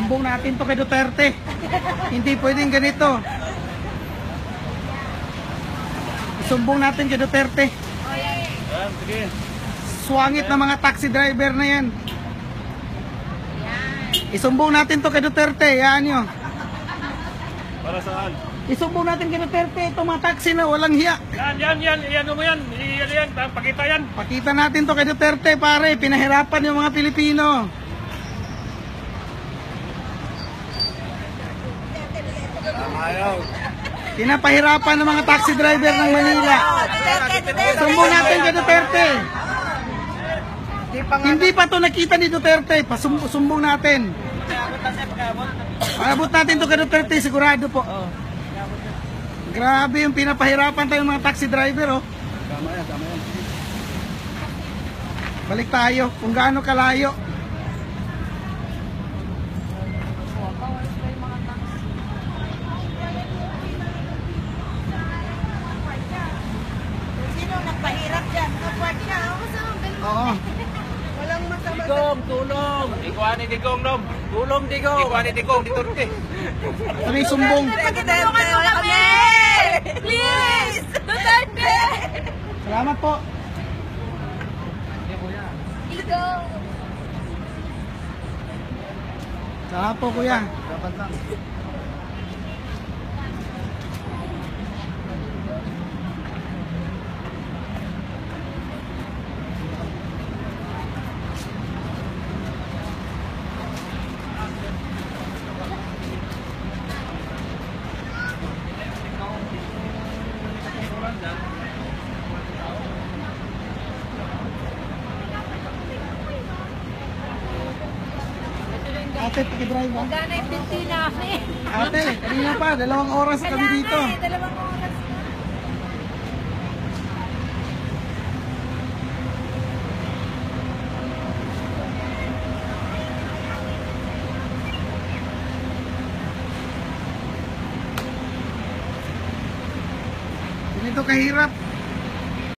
Isumbong natin to kay Duterte. Hindi pwedeng ganito. Isumbong natin kay Duterte. Sige. Swangit na mga taxi driver na yan. Isumbong natin to kay Duterte. Yan nyo. Para saan? Isumbong natin kay Duterte. Itong mga taxi na walang hiya. Yan mo yan. Yan, pakita yan. Pakita natin to kay Duterte, pare. Pinahirapan yung mga Pilipino. Ayaw. Pinapahirapan ng mga taxi driver ng Manila. Isumbong natin kay Duterte. Hindi pa to nakita ni Duterte. Pasumbong natin. Paabot natin to kay Duterte, sigurado po. Grabe yung pinapahirapan tayo mga taxi driver, oh. Tama yan. Balik tayo kung gaano kalayo. Sino nagpahirap dyan? Kapag siya, Oo. walang masama. Digong, tulong. Ikuha ni Digong, Nom. Tulong, Digong. Ikuha ni Digong, Duterte. Ano yung sumbong? Pagkitulungan mo kami! Please! Duterte! Salamat po. Digong! Salamat po, kuya. Dapat lang. Ate, paki-drive mo. Gana yung binti namin. Ate, kanina pa, 2 oras kami dito. Dalawang oras na. Ganito kahirap.